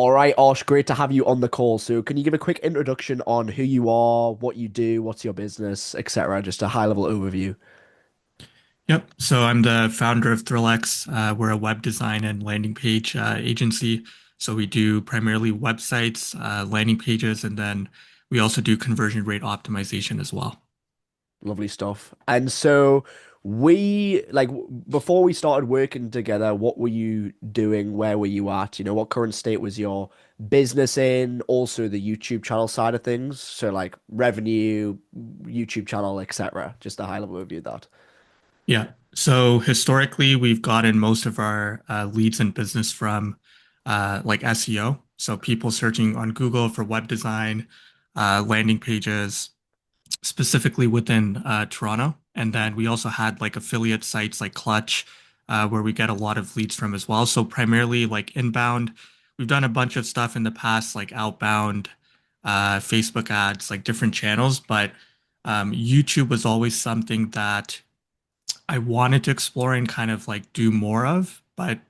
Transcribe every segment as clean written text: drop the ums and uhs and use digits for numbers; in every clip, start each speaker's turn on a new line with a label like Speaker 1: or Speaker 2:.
Speaker 1: All right, Arsh, great to have you on the call. So, can you give a quick introduction on who you are, what you do, what's your business, etc.? Just a high-level overview.
Speaker 2: Yep. So I'm the founder of ThrillX. We're a web design and landing page agency. So we do primarily websites, landing pages, and then we also do conversion rate optimization as well.
Speaker 1: Lovely stuff. And so, before we started working together, what were you doing? Where were you at? What current state was your business in? Also, the YouTube channel side of things. So, like revenue, YouTube channel, etc. Just a high-level overview of that.
Speaker 2: Yeah. So historically, we've gotten most of our leads and business from like SEO. So people searching on Google for web design, landing pages, specifically within Toronto. And then we also had like affiliate sites like Clutch, where we get a lot of leads from as well. So primarily like inbound. We've done a bunch of stuff in the past, like outbound, Facebook ads, like different channels. But YouTube was always something that I wanted to explore and kind of like do more of, but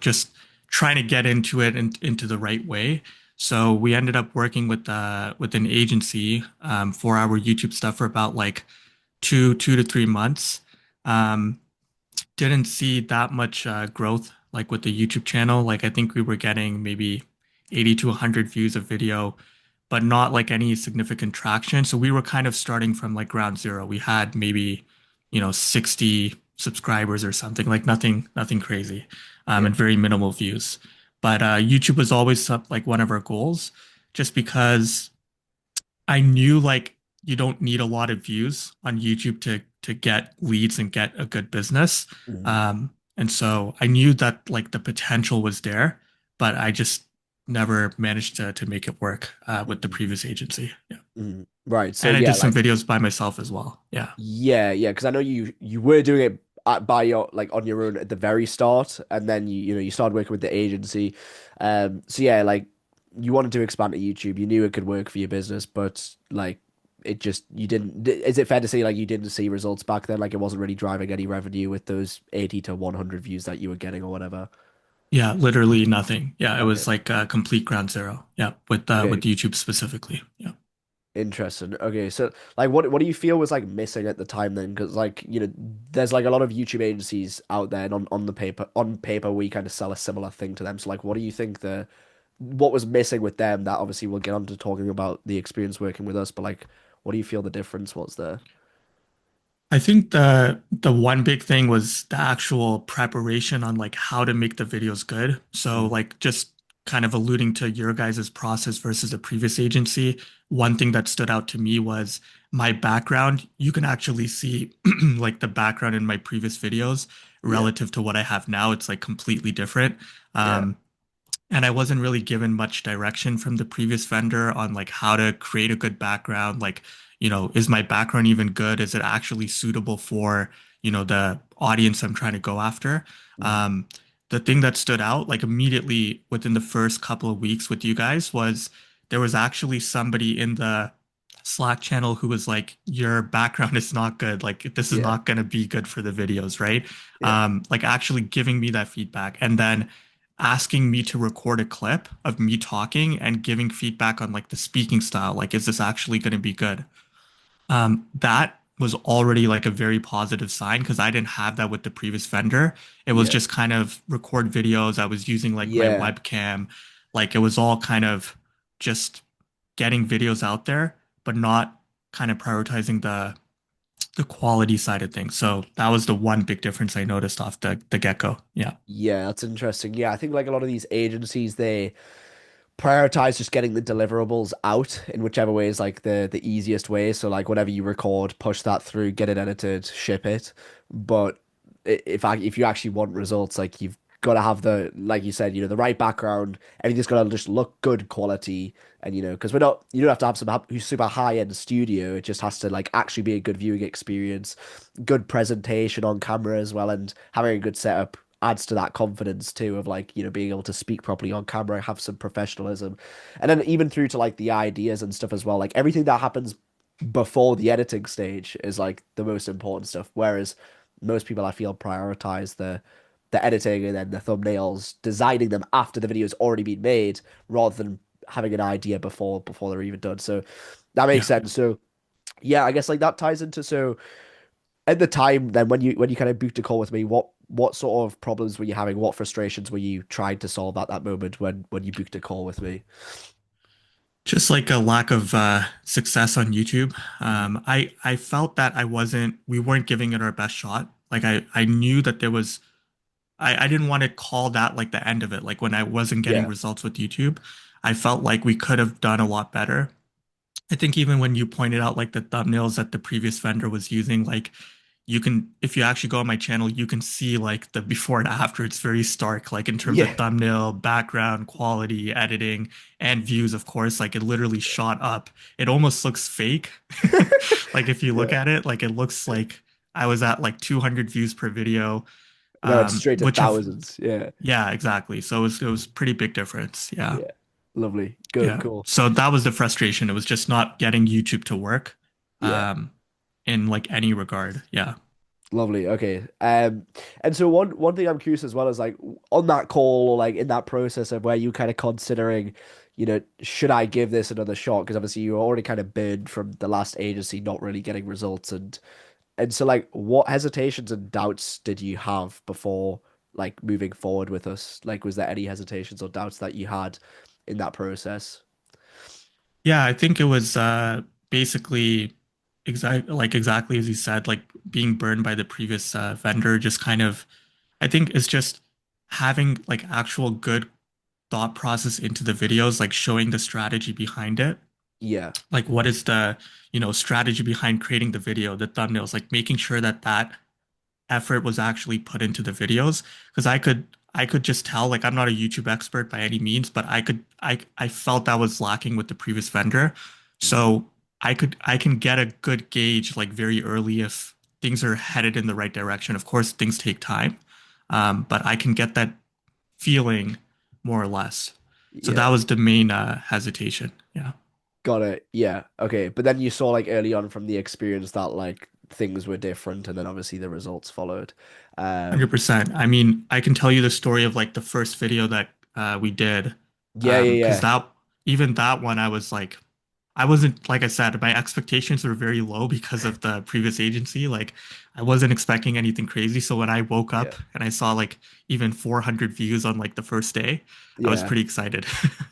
Speaker 2: just trying to get into it and into the right way. So we ended up working with an agency for our YouTube stuff for about like two to 3 months. Um, didn't see that much growth like with the YouTube channel. Like I think we were getting maybe 80 to 100 views of video, but not like any significant traction. So we were kind of starting from like ground zero. We had maybe, 60 subscribers or something, like nothing crazy,
Speaker 1: Yeah.
Speaker 2: and very minimal views. But YouTube was always like one of our goals, just because I knew like you don't need a lot of views on YouTube to get leads and get a good business.
Speaker 1: Mhm.
Speaker 2: And so I knew that like the potential was there, but I just never managed to make it work with the
Speaker 1: Mhm.
Speaker 2: previous agency. Yeah.
Speaker 1: Mhm. Right. So
Speaker 2: And I
Speaker 1: yeah,
Speaker 2: did some
Speaker 1: like
Speaker 2: videos by myself as well. Yeah.
Speaker 1: yeah, because I know you were doing it by your like on your own at the very start, and then you started working with the agency. So yeah, like you wanted to expand to YouTube. You knew it could work for your business, but like it just you didn't. Is it fair to say like you didn't see results back then? Like it wasn't really driving any revenue with those 80 to 100 views that you were getting or whatever.
Speaker 2: Yeah, literally nothing. Yeah, it
Speaker 1: Okay.
Speaker 2: was like a complete ground zero. Yeah, with
Speaker 1: Okay.
Speaker 2: YouTube specifically. Yeah.
Speaker 1: Interesting. Okay, so like what do you feel was like missing at the time then? Because like, there's like a lot of YouTube agencies out there and on paper we kind of sell a similar thing to them. So like what do you think what was missing with them that obviously we'll get on to talking about the experience working with us, but like what do you feel the difference was there?
Speaker 2: I think the one big thing was the actual preparation on like how to make the videos good. So
Speaker 1: Mm.
Speaker 2: like just kind of alluding to your guys' process versus a previous agency, one thing that stood out to me was my background. You can actually see like the background in my previous videos
Speaker 1: Yeah.
Speaker 2: relative to what I have now. It's like completely different.
Speaker 1: Yeah.
Speaker 2: Um, and I wasn't really given much direction from the previous vendor on like how to create a good background. Like, is my background even good? Is it actually suitable for, the audience I'm trying to go after?
Speaker 1: Mm.
Speaker 2: Um, the thing that stood out, like immediately within the first couple of weeks with you guys, was there was actually somebody in the Slack channel who was like, your background is not good. Like, this is
Speaker 1: Yeah.
Speaker 2: not going to be good for the videos, right?
Speaker 1: Yeah.
Speaker 2: Like actually giving me that feedback. And then asking me to record a clip of me talking and giving feedback on like the speaking style. Like, is this actually going to be good? That was already like a very positive sign because I didn't have that with the previous vendor. It was
Speaker 1: Yeah.
Speaker 2: just kind of record videos. I was using like my
Speaker 1: Yeah.
Speaker 2: webcam. Like, it was all kind of just getting videos out there, but not kind of prioritizing the quality side of things. So that was the one big difference I noticed off the get-go. Yeah.
Speaker 1: Yeah, that's interesting. Yeah, I think like a lot of these agencies they prioritize just getting the deliverables out in whichever way is like the easiest way. So like whatever you record, push that through, get it edited, ship it. But if you actually want results, like you've got to have the like you said, the right background. Everything's got to just look good quality, and because we're not you don't have to have some super high end studio. It just has to like actually be a good viewing experience, good presentation on camera as well, and having a good setup adds to that confidence too of like being able to speak properly on camera, have some professionalism, and then even through to like the ideas and stuff as well, like everything that happens before the editing stage is like the most important stuff, whereas most people I feel prioritize the the editing and then the thumbnails, designing them after the video's already been made, rather than having an idea before they're even done. So that makes
Speaker 2: Yeah.
Speaker 1: sense. So yeah, I guess like that ties into so at the time then when you kind of booked a call with me, what sort of problems were you having? What frustrations were you trying to solve at that moment when you booked a call with me?
Speaker 2: Just like a lack of success on YouTube.
Speaker 1: Mhm.
Speaker 2: I felt that we weren't giving it our best shot. Like I knew that I didn't want to call that like the end of it. Like when I wasn't getting
Speaker 1: Yeah.
Speaker 2: results with YouTube, I felt like we could have done a lot better. I think even when you pointed out like the thumbnails that the previous vendor was using, like you can, if you actually go on my channel, you can see like the before and after. It's very stark, like in terms of
Speaker 1: Yeah.
Speaker 2: thumbnail, background, quality, editing, and views, of course. Like it literally shot up. It almost looks fake. Like if you look
Speaker 1: Yeah.
Speaker 2: at it, like it looks like I was at like 200 views per video,
Speaker 1: No, it's straight to
Speaker 2: which of,
Speaker 1: thousands. Yeah.
Speaker 2: yeah, exactly. So it was pretty big difference. Yeah.
Speaker 1: Yeah. Lovely. Good,
Speaker 2: Yeah.
Speaker 1: cool.
Speaker 2: So that was the frustration. It was just not getting YouTube to work
Speaker 1: Yeah.
Speaker 2: um in like any regard. Yeah.
Speaker 1: Lovely. Okay. And so one thing I'm curious as well is like on that call or like in that process of where you kind of considering, should I give this another shot? Because obviously you were already kind of burned from the last agency not really getting results and so like what hesitations and doubts did you have before like moving forward with us? Like was there any hesitations or doubts that you had in that process?
Speaker 2: Yeah, I think it was basically exactly as you said, like being burned by the previous vendor, just kind of I think it's just having like actual good thought process into the videos, like showing the strategy behind it.
Speaker 1: Yeah.
Speaker 2: Like what is the, strategy behind creating the video, the thumbnails, like making sure that that effort was actually put into the videos because I could just tell like I'm not a YouTube expert by any means, but I felt that was lacking with the previous vendor.
Speaker 1: Mhm.
Speaker 2: So I can get a good gauge like very early if things are headed in the right direction. Of course, things take time, but I can get that feeling more or less. So that
Speaker 1: Yeah.
Speaker 2: was the main hesitation. Yeah.
Speaker 1: Got it. Yeah. Okay. But then you saw like early on from the experience that like things were different and then obviously the results followed. Um
Speaker 2: 100%. I mean, I can tell you the story of like the first video that we did.
Speaker 1: yeah, yeah,
Speaker 2: Because
Speaker 1: yeah.
Speaker 2: that even that one I was like I wasn't like I said, my expectations were very low because of the previous agency. Like I wasn't expecting anything crazy. So when I woke
Speaker 1: Yeah.
Speaker 2: up and I saw like even 400 views on like the first day, I was
Speaker 1: Yeah.
Speaker 2: pretty excited.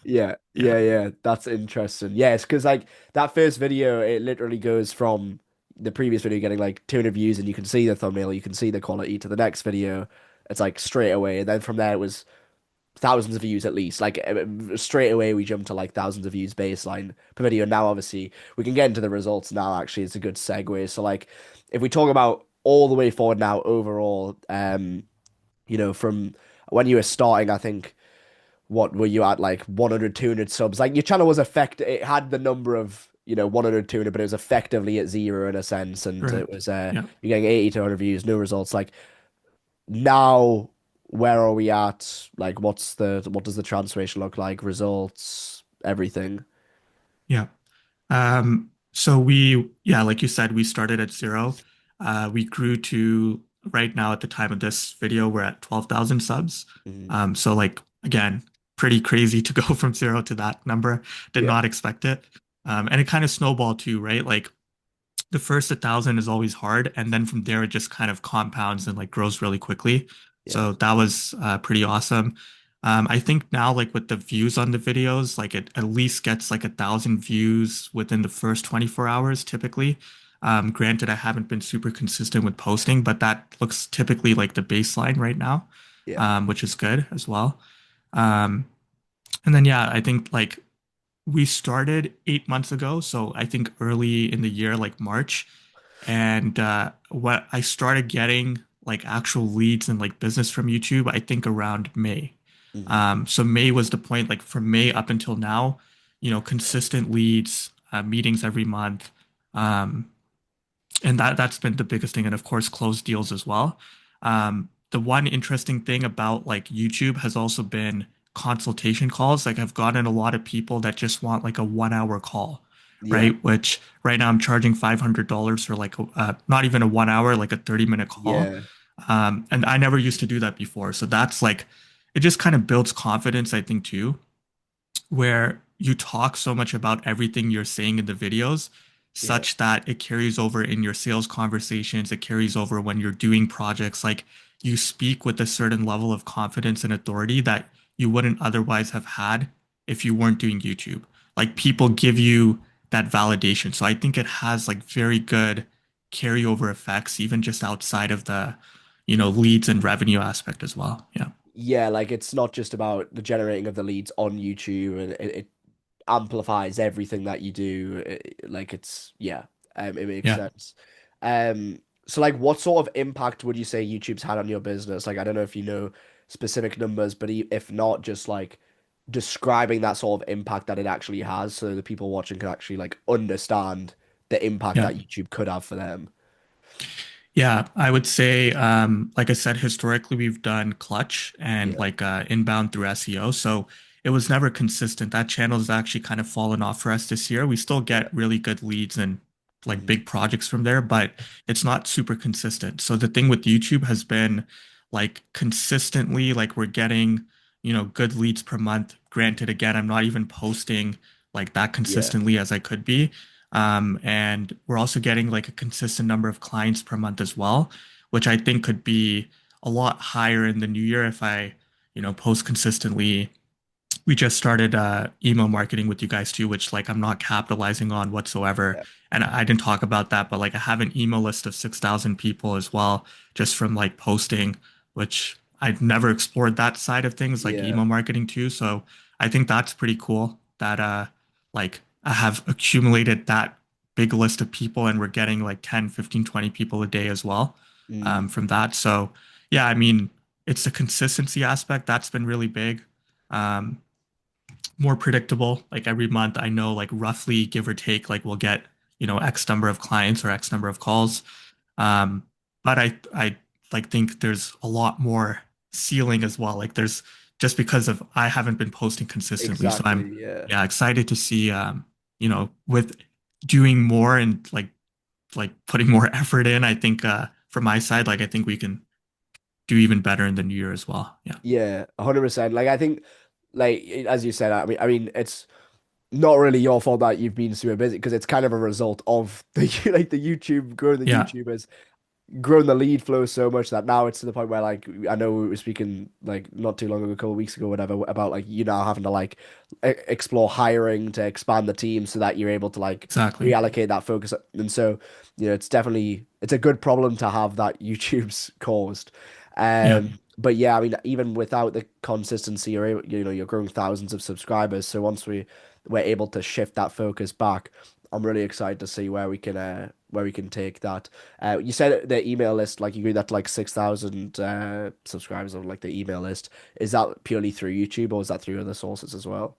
Speaker 1: Yeah.
Speaker 2: Yeah.
Speaker 1: Yeah, yeah. That's interesting. Yes, because like that first video, it literally goes from the previous video getting like 200 views and you can see the thumbnail, you can see the quality to the next video. It's like straight away. And then from there it was thousands of views at least. Like straight away, we jumped to like thousands of views baseline per video. Now, obviously, we can get into the results now. Actually, it's a good segue. So, like, if we talk about all the way forward now, overall, from when you were starting, I think what were you at like 100, 200 subs? Like your channel was it had the number of 100, 200, but it was effectively at zero in a sense, and it
Speaker 2: Correct.
Speaker 1: was
Speaker 2: Yeah.
Speaker 1: you're getting 80 to 100 views, no results. Like now, where are we at? Like, what does the transformation look like? Results, everything.
Speaker 2: Yeah. Yeah, like you said, we started at zero. We grew to right now at the time of this video, we're at 12,000 subs.
Speaker 1: Mhm.
Speaker 2: So like again, pretty crazy to go from zero to that number. Did
Speaker 1: Yeah,
Speaker 2: not expect it. And it kind of snowballed too, right? Like the first 1,000 is always hard, and then from there it just kind of compounds and like grows really quickly.
Speaker 1: yeah,
Speaker 2: So that was pretty awesome. I think now like with the views on the videos, like it at least gets like 1,000 views within the first 24 hours typically. Granted, I haven't been super consistent with posting, but that looks typically like the baseline right now,
Speaker 1: yeah.
Speaker 2: which is good as well. Um, and then yeah, I think like we started 8 months ago, so I think early in the year, like March, and what I started getting like actual leads and like business from YouTube, I think around May.
Speaker 1: Mhm.
Speaker 2: So May was the point, like from May up until now, consistent leads, meetings every month, um, and that's been the biggest thing, and of course, closed deals as well. The one interesting thing about like YouTube has also been consultation calls. Like I've gotten a lot of people that just want like a 1 hour call,
Speaker 1: Yeah,
Speaker 2: right? Which right now I'm charging $500 for like not even a 1 hour, like a 30-minute call.
Speaker 1: yeah.
Speaker 2: And I never used to do that before. So that's like, it just kind of builds confidence, I think, too, where you talk so much about everything you're saying in the videos,
Speaker 1: Yeah.
Speaker 2: such that it carries over in your sales conversations, it carries over when you're doing projects. Like you speak with a certain level of confidence and authority that you wouldn't otherwise have had if you weren't doing YouTube. Like people give you that validation. So I think it has like very good carryover effects, even just outside of the, leads and revenue aspect as well. Yeah.
Speaker 1: Yeah, like it's not just about the generating of the leads on YouTube, and it amplifies everything that you do. Like it's yeah, it makes
Speaker 2: Yeah.
Speaker 1: sense. So like, what sort of impact would you say YouTube's had on your business? Like, I don't know if you know specific numbers, but if not, just like describing that sort of impact that it actually has, so the people watching can actually like understand the impact
Speaker 2: Yeah.
Speaker 1: that YouTube could have for them.
Speaker 2: Yeah, I would say, like I said, historically we've done clutch and
Speaker 1: Yeah,
Speaker 2: like inbound through SEO. So it was never consistent. That channel has actually kind of fallen off for us this year. We still
Speaker 1: yeah,
Speaker 2: get really good leads and like
Speaker 1: mhm,
Speaker 2: big projects from there, but it's not super consistent. So the thing with YouTube has been like consistently, like we're getting, good leads per month. Granted, again, I'm not even posting like that
Speaker 1: yeah,
Speaker 2: consistently as I could be. And we're also getting like a consistent number of clients per month as well, which I think could be a lot higher in the new year if I, post consistently. We just started email marketing with you guys too, which like I'm not capitalizing on whatsoever.
Speaker 1: yeah,
Speaker 2: And I didn't talk about that, but like I have an email list of 6,000 people as well, just from like posting, which I've never explored that side of things, like
Speaker 1: yeah,
Speaker 2: email marketing too. So I think that's pretty cool that like I have accumulated that big list of people and we're getting like 10, 15, 20 people a day as well
Speaker 1: mm,
Speaker 2: from that. So yeah, I mean, it's the consistency aspect that's been really big. Um, More predictable. Like every month, I know like roughly give or take, like we'll get, X number of clients or X number of calls. Um, but I like think there's a lot more ceiling as well. Like there's just because of I haven't been posting consistently. So I'm
Speaker 1: exactly, yeah.
Speaker 2: yeah, excited to see with doing more and like putting more effort in, I think from my side, like I think we can do even better in the new year as well. Yeah.
Speaker 1: Yeah, 100%. Like I think, like as you said, I mean, it's not really your fault that you've been super busy, because it's kind of a result of the like the YouTube growing the
Speaker 2: Yeah,
Speaker 1: YouTubers, grown the lead flow so much that now it's to the point where like I know we were speaking like not too long ago, a couple of weeks ago, whatever, about like you now having to like explore hiring to expand the team so that you're able to like
Speaker 2: exactly.
Speaker 1: reallocate that focus. And so, it's definitely it's a good problem to have that YouTube's caused.
Speaker 2: Yeah.
Speaker 1: But yeah, I mean, even without the consistency, you're growing thousands of subscribers. So once we're able to shift that focus back, I'm really excited to see where we can take that. You said the email list, like you grew that to like 6,000 subscribers on like the email list. Is that purely through YouTube, or is that through other sources as well?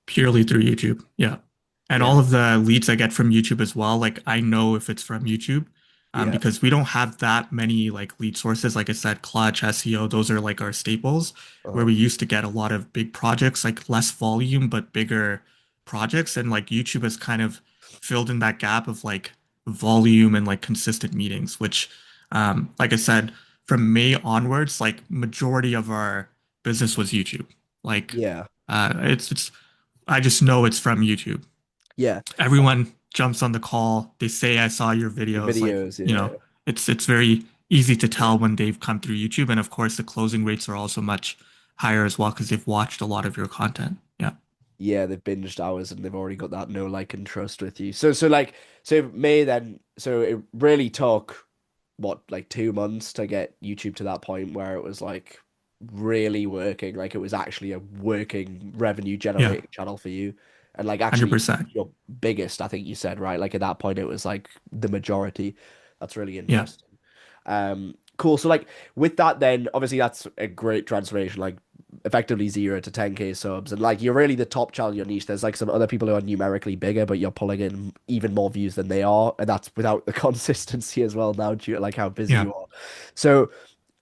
Speaker 2: Purely through YouTube. Yeah. And
Speaker 1: Yeah.
Speaker 2: all of the leads I get from YouTube as well, like I know if it's from YouTube,
Speaker 1: Yeah.
Speaker 2: because we don't have that many like lead sources. Like I said, Clutch, SEO, those are like our staples where
Speaker 1: Uh,
Speaker 2: we used to get a lot of big projects, like less volume, but bigger projects. And like YouTube has kind of filled in that gap of like volume and like consistent meetings, which, like I said, from May onwards, like majority of our business was YouTube. Like,
Speaker 1: yeah.
Speaker 2: it's I just know it's from YouTube.
Speaker 1: Yeah.
Speaker 2: Everyone jumps on the call. They say, I saw your
Speaker 1: Your
Speaker 2: videos. Like,
Speaker 1: videos, yeah.
Speaker 2: it's very easy to
Speaker 1: Yeah.
Speaker 2: tell when they've come through YouTube. And of course, the closing rates are also much higher as well because they've watched a lot of your content. Yeah.
Speaker 1: Yeah, they've binged hours and they've already got that know, like, and trust with you. So May then, so it really took what, like 2 months to get YouTube to that point where it was like really working, like it was actually a working revenue
Speaker 2: Yeah.
Speaker 1: generating channel for you. And like actually
Speaker 2: 100%.
Speaker 1: your biggest, I think you said, right? Like at that point it was like the majority. That's really
Speaker 2: Yeah.
Speaker 1: interesting. Cool. So like with that, then obviously that's a great transformation, like effectively 0 to 10K subs, and like you're really the top channel in your niche. There's like some other people who are numerically bigger, but you're pulling in even more views than they are, and that's without the consistency as well now due to like how busy
Speaker 2: Yeah.
Speaker 1: you are. So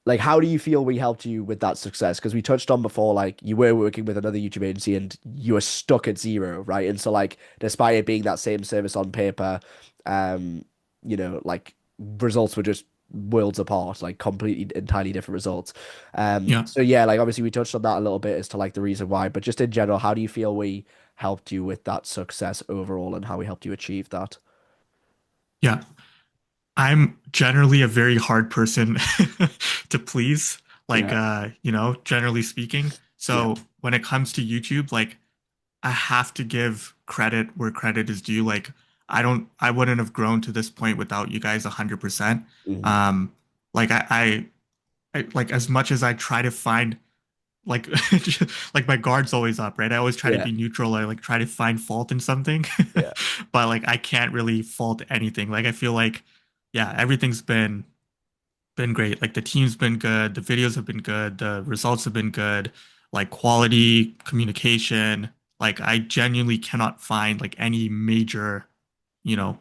Speaker 1: like how do you feel we helped you with that success? Because we touched on before, like you were working with another YouTube agency and you were stuck at zero, right? And so like despite it being that same service on paper, um, like results were just worlds apart, like completely entirely different results.
Speaker 2: Yeah.
Speaker 1: So yeah, like obviously we touched on that a little bit as to like the reason why, but just in general, how do you feel we helped you with that success overall and how we helped you achieve that?
Speaker 2: Yeah. I'm generally a very hard person to please, like
Speaker 1: Yeah,
Speaker 2: generally speaking.
Speaker 1: yeah,
Speaker 2: So when it comes to YouTube, like I have to give credit where credit is due. Like I wouldn't have grown to this point without you guys 100%.
Speaker 1: hmm
Speaker 2: Um, like like as much as I try to find like like my guard's always up, right? I always try to
Speaker 1: yeah,
Speaker 2: be neutral. I like try to find fault in something,
Speaker 1: yeah.
Speaker 2: but like I can't really fault anything. Like I feel like, yeah, everything's been great. Like the team's been good, the videos have been good, the results have been good, like quality, communication. Like I genuinely cannot find like any major,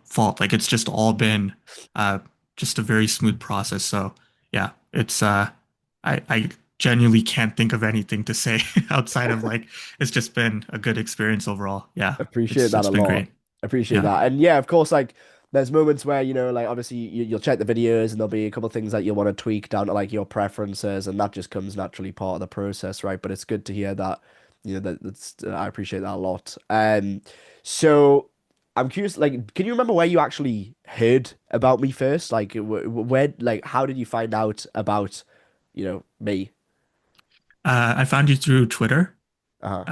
Speaker 2: fault. Like it's just all been uh just a very smooth process. So yeah, it's I genuinely can't think of anything to say outside of like it's just been a good experience overall. Yeah,
Speaker 1: Appreciate
Speaker 2: it's
Speaker 1: that
Speaker 2: it's
Speaker 1: a
Speaker 2: been
Speaker 1: lot.
Speaker 2: great.
Speaker 1: Appreciate
Speaker 2: Yeah.
Speaker 1: that. And yeah, of course, like there's moments where, like obviously you'll check the videos and there'll be a couple of things that you'll want to tweak down to like your preferences, and that just comes naturally part of the process, right? But it's good to hear that, that's I appreciate that a lot. So I'm curious, like, can you remember where you actually heard about me first? Like, where, like, how did you find out about, me?
Speaker 2: I found you through Twitter.
Speaker 1: Uh-huh.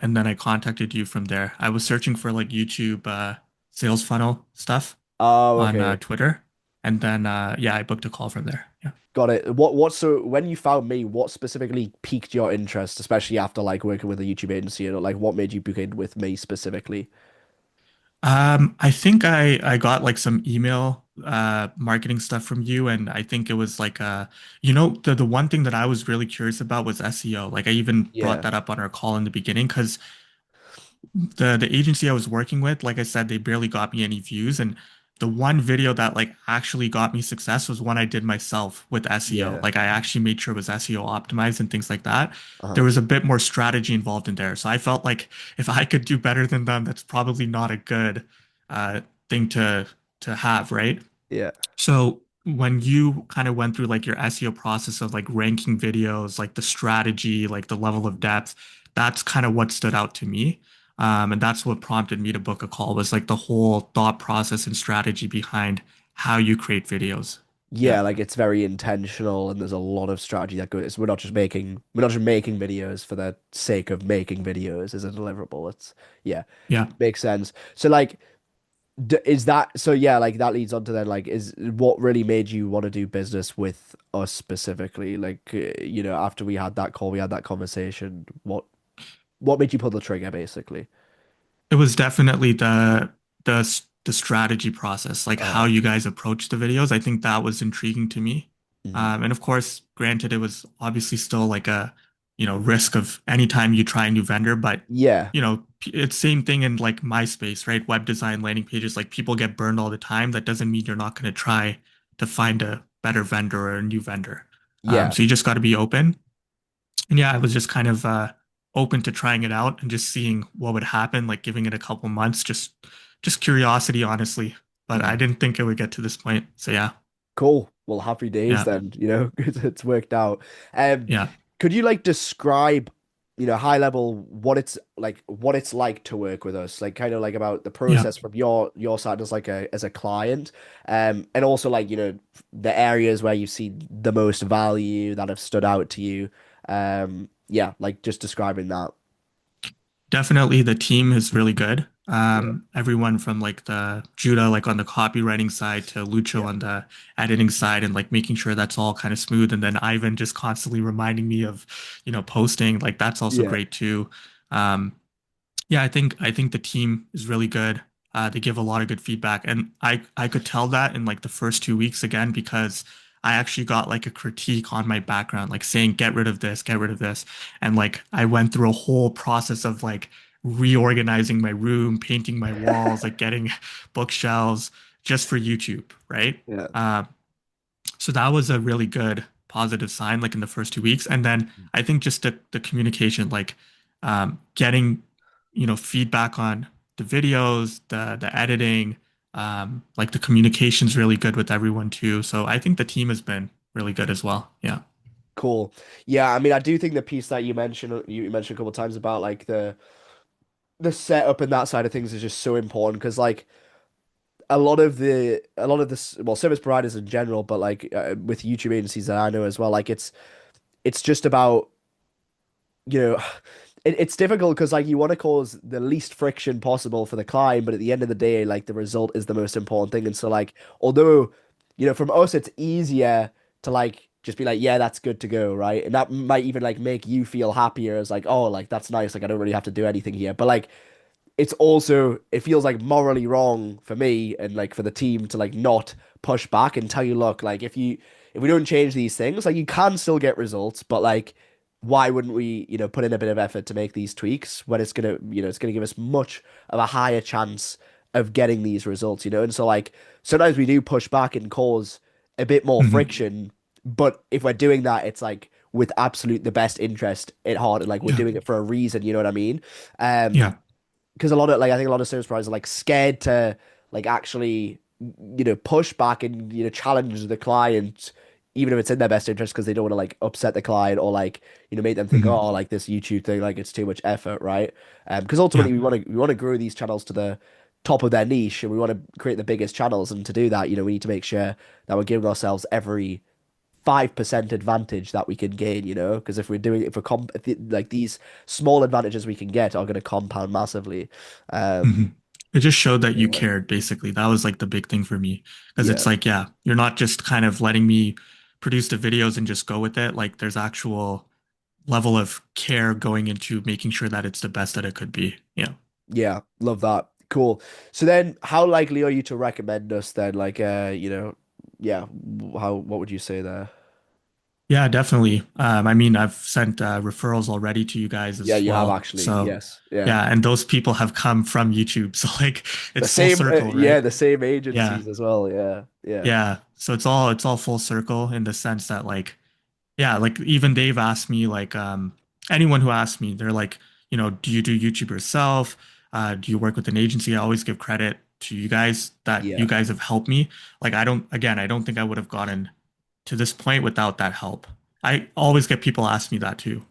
Speaker 2: And then I contacted you from there. I was searching for like YouTube sales funnel stuff
Speaker 1: Oh,
Speaker 2: on
Speaker 1: okay.
Speaker 2: Twitter, and then yeah, I booked a call from there. Yeah.
Speaker 1: Got it. So when you found me, what specifically piqued your interest, especially after like working with a YouTube agency, and like what made you book in with me specifically?
Speaker 2: I think I got like some email marketing stuff from you, and I think it was like the one thing that I was really curious about was SEO. Like I even brought
Speaker 1: Yeah.
Speaker 2: that up on our call in the beginning because the agency I was working with, like I said, they barely got me any views. And the one video that like actually got me success was one I did myself with SEO.
Speaker 1: Yeah.
Speaker 2: Like I actually made sure it was SEO optimized and things like that. There
Speaker 1: Uh-huh.
Speaker 2: was a bit more strategy involved in there. So I felt like if I could do better than them, that's probably not a good thing to have, right?
Speaker 1: Yeah.
Speaker 2: So when you kind of went through like your SEO process of like ranking videos, like the strategy, like the level of depth, that's kind of what stood out to me. And that's what prompted me to book a call was like the whole thought process and strategy behind how you create videos.
Speaker 1: Yeah,
Speaker 2: Yeah.
Speaker 1: like it's very intentional and there's a lot of strategy that goes. We're not just making videos for the sake of making videos as a deliverable. It's yeah,
Speaker 2: Yeah.
Speaker 1: makes sense. So like is that so yeah, like that leads on to then like is what really made you want to do business with us specifically? Like after we had that call, we had that conversation, what made you pull the trigger basically?
Speaker 2: It was definitely the strategy process, like how
Speaker 1: Uh
Speaker 2: you guys approach the videos. I think that was intriguing to me.
Speaker 1: mhm.
Speaker 2: And of course, granted, it was obviously still like a, risk of anytime you try a new vendor, but
Speaker 1: Yeah,
Speaker 2: it's same thing in like MySpace, right? Web design, landing pages, like people get burned all the time. That doesn't mean you're not going to try to find a better vendor or a new vendor.
Speaker 1: yeah,
Speaker 2: So you just got to be open. And yeah, I was just kind of open to trying it out and just seeing what would happen, like giving it a couple months, just curiosity, honestly. But I
Speaker 1: mhm.
Speaker 2: didn't think it would get to this point. So yeah,
Speaker 1: Cool. Well, happy days
Speaker 2: yeah,
Speaker 1: then, 'cause it's worked out. Um,
Speaker 2: yeah,
Speaker 1: could you like describe, high level what it's like to work with us, like kind of like about the
Speaker 2: yeah.
Speaker 1: process from your side as like a client, and also like, the areas where you've seen the most value that have stood out to you. Yeah, like just describing that.
Speaker 2: Definitely the team is really good.
Speaker 1: Yeah,
Speaker 2: Everyone from like the Judah, like on the copywriting side to Lucho
Speaker 1: yeah,
Speaker 2: on the editing side and like making sure that's all kind of smooth. And then Ivan just constantly reminding me of, posting, like that's also
Speaker 1: yeah,
Speaker 2: great too. Um, Yeah, I think the team is really good. They give a lot of good feedback, and I could tell that in like the first 2 weeks again because I actually got like a critique on my background, like saying get rid of this, and like I went through a whole process of like reorganizing my room, painting my walls, like getting bookshelves just for YouTube, right?
Speaker 1: yeah,
Speaker 2: Uh, so that was a really good positive sign, like in the first 2 weeks. And then I think just the communication, like getting, feedback on the videos, the editing, Like the communication's really good with everyone too. So I think the team has been really good as well. Yeah.
Speaker 1: Cool. Yeah, I mean, I do think the piece that you mentioned a couple of times about like the setup and that side of things is just so important because like a lot of this well service providers in general, but like with YouTube agencies that I know as well, like it's just about you know it's difficult because like you want to cause the least friction possible for the client, but at the end of the day, like the result is the most important thing. And so like although from us it's easier to like just be like, yeah, that's good to go, right? And that might even like make you feel happier as like, oh, like that's nice, like I don't really have to do anything here. But like it's also it feels like morally wrong for me and like for the team to like not push back and tell you, look, like if we don't change these things, like you can still get results, but like why wouldn't we, put in a bit of effort to make these tweaks when it's gonna give us much of a higher chance of getting these results, And so like sometimes we do push back and cause a bit more
Speaker 2: Hmm.
Speaker 1: friction, but if we're doing that, it's like with absolute the best interest at heart and like we're
Speaker 2: Yeah.
Speaker 1: doing it for a reason, you know what I mean? Um,
Speaker 2: Yeah.
Speaker 1: because a lot of like I think a lot of service providers are like scared to like actually push back and challenge the client even if it's in their best interest because they don't want to like upset the client or like make them think,
Speaker 2: Hmm.
Speaker 1: oh, like this YouTube thing, like it's too much effort, right? Because
Speaker 2: Yeah.
Speaker 1: ultimately we want to grow these channels to the top of their niche and we want to create the biggest channels, and to do that we need to make sure that we're giving ourselves every 5% advantage that we can gain, because if we're like these small advantages we can get are going to compound massively.
Speaker 2: Hmm.
Speaker 1: Um,
Speaker 2: It just showed that you
Speaker 1: yeah,
Speaker 2: cared, basically. That was like the big thing for me. Because
Speaker 1: yeah,
Speaker 2: it's like, yeah, you're not just kind of letting me produce the videos and just go with it. Like there's actual level of care going into making sure that it's the best that it could be. Yeah.
Speaker 1: yeah, love that. Cool. So then, how likely are you to recommend us then? Like, yeah, what would you say there?
Speaker 2: Yeah, definitely. I mean, I've sent referrals already to you guys
Speaker 1: Yeah,
Speaker 2: as
Speaker 1: you have
Speaker 2: well.
Speaker 1: actually.
Speaker 2: So,
Speaker 1: Yes, yeah.
Speaker 2: yeah, and those people have come from YouTube. So, like,
Speaker 1: The
Speaker 2: it's full
Speaker 1: same,
Speaker 2: circle,
Speaker 1: yeah,
Speaker 2: right?
Speaker 1: the same
Speaker 2: Yeah.
Speaker 1: agencies as well. Yeah, yeah,
Speaker 2: Yeah. So it's all full circle in the sense that like yeah, like even they've asked me like anyone who asks me, they're like, do you do YouTube yourself? Do you work with an agency? I always give credit to you guys that you
Speaker 1: yeah.
Speaker 2: guys have helped me. Like I don't think I would have gotten to this point without that help. I always get people ask me that too,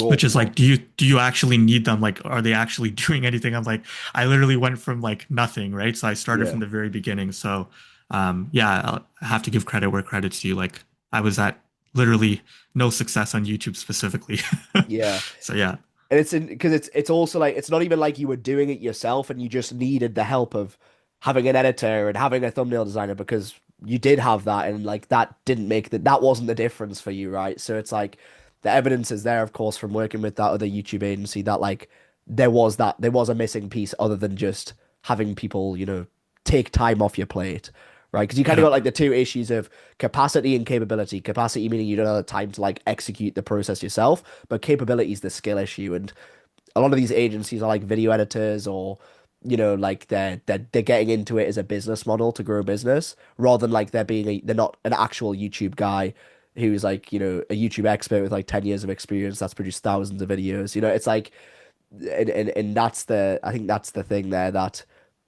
Speaker 2: which
Speaker 1: Cool.
Speaker 2: is like, do you actually need them? Like, are they actually doing anything? I'm like, I literally went from like nothing, right? So I started
Speaker 1: Yeah,
Speaker 2: from the very beginning. So, yeah, I have to give credit where credit's due. Like, I was at literally no success on YouTube specifically.
Speaker 1: yeah.
Speaker 2: So yeah,
Speaker 1: And it's because it's also like it's not even like you were doing it yourself and you just needed the help of having an editor and having a thumbnail designer, because you did have that and like that didn't make that wasn't the difference for you, right? So it's like the evidence is there, of course, from working with that other YouTube agency that like there was a missing piece other than just having people, take time off your plate. Right, because you kind of
Speaker 2: yeah,
Speaker 1: got like the two issues of capacity and capability. Capacity meaning you don't have the time to like execute the process yourself, but capability is the skill issue. And a lot of these agencies are like video editors or like they're getting into it as a business model to grow a business rather than like they're not an actual YouTube guy who's like a YouTube expert with like 10 years of experience that's produced thousands of videos. It's like and I think that's the thing there that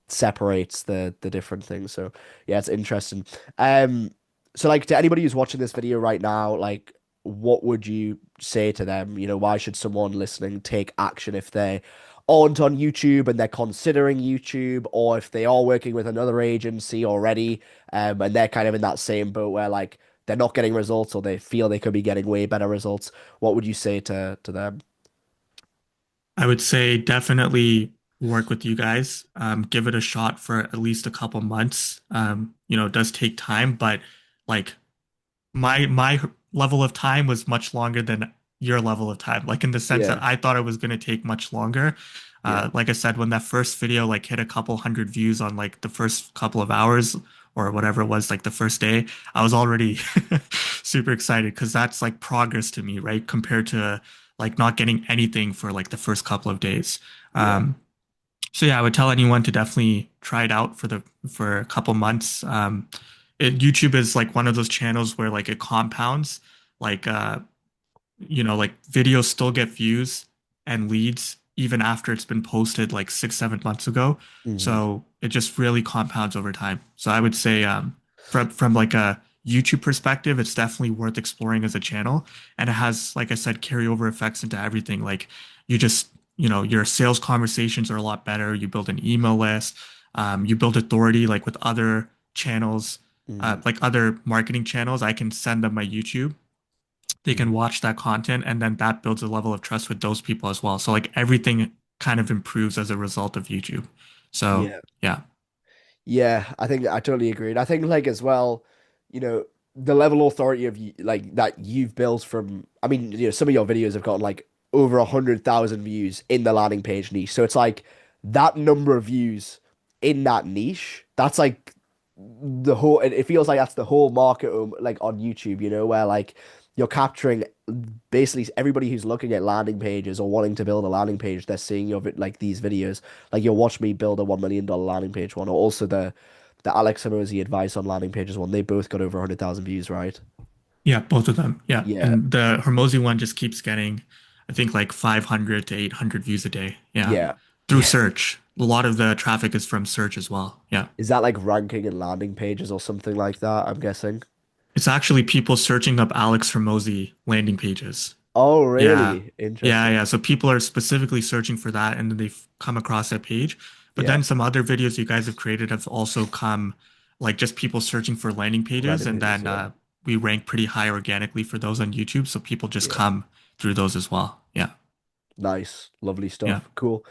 Speaker 1: separates the different things. So yeah, it's interesting. Um, so like to anybody who's watching this video right now, like what would you say to them? Why should someone listening take action if they aren't on YouTube and they're considering YouTube, or if they are working with another agency already, and they're kind of in that same boat where like they're not getting results or they feel they could be getting way better results. What would you say to them?
Speaker 2: I would say definitely work with you guys. Give it a shot for at least a couple months. It does take time, but like my level of time was much longer than your level of time, like in the sense that
Speaker 1: Yeah,
Speaker 2: I thought it was going to take much longer.
Speaker 1: yeah,
Speaker 2: Like I said, when that first video like hit a couple hundred views on like the first couple of hours or whatever it was, like the first day, I was already super excited because that's like progress to me, right? Compared to like not getting anything for like the first couple of days.
Speaker 1: yeah,
Speaker 2: So yeah, I would tell anyone to definitely try it out for a couple months. YouTube is like one of those channels where like it compounds, like like videos still get views and leads even after it's been posted like 6, 7 months ago.
Speaker 1: Hmm.
Speaker 2: So it just really compounds over time. So I would say from like a YouTube perspective, it's definitely worth exploring as a channel. And it has, like I said, carryover effects into everything. Like you just, your sales conversations are a lot better. You build an email list, you build authority like with other channels,
Speaker 1: Hmm.
Speaker 2: like other marketing channels. I can send them my YouTube, they can
Speaker 1: Hmm.
Speaker 2: watch that content, and then that builds a level of trust with those people as well. So like everything kind of improves as a result of YouTube. So
Speaker 1: Yeah.
Speaker 2: yeah.
Speaker 1: Yeah, I think I totally agree. And I think like as well, the level of authority of like that you've built from, I mean, some of your videos have gotten like over 100,000 views in the landing page niche. So it's like that number of views in that niche, that's like the whole, it feels like that's the whole market like on YouTube, where like you're capturing basically everybody who's looking at landing pages or wanting to build a landing page, they're seeing like these videos. Like you'll watch me build a $1 million landing page one, or also the Alex Hormozy advice on landing pages one. They both got over 100,000 views, right?
Speaker 2: Yeah, both of them. Yeah.
Speaker 1: Yeah,
Speaker 2: And the Hormozy one just keeps getting, I think, like 500 to 800 views a day. Yeah.
Speaker 1: yeah,
Speaker 2: Through
Speaker 1: yeah.
Speaker 2: search. A lot of the traffic is from search as well. Yeah.
Speaker 1: Is that like ranking and landing pages or something like that? I'm guessing.
Speaker 2: It's actually people searching up Alex Hormozy landing pages.
Speaker 1: Oh,
Speaker 2: Yeah.
Speaker 1: really?
Speaker 2: Yeah,
Speaker 1: Interesting.
Speaker 2: yeah. So people are specifically searching for that and then they've come across that page. But
Speaker 1: Yeah,
Speaker 2: then some other videos you guys have created have also come like just people searching for landing pages
Speaker 1: landing
Speaker 2: and
Speaker 1: pages.
Speaker 2: then
Speaker 1: Yeah,
Speaker 2: we rank pretty high organically for those on YouTube. So people just
Speaker 1: yeah.
Speaker 2: come through those as well. Yeah.
Speaker 1: Nice, lovely
Speaker 2: Yeah.
Speaker 1: stuff. Cool.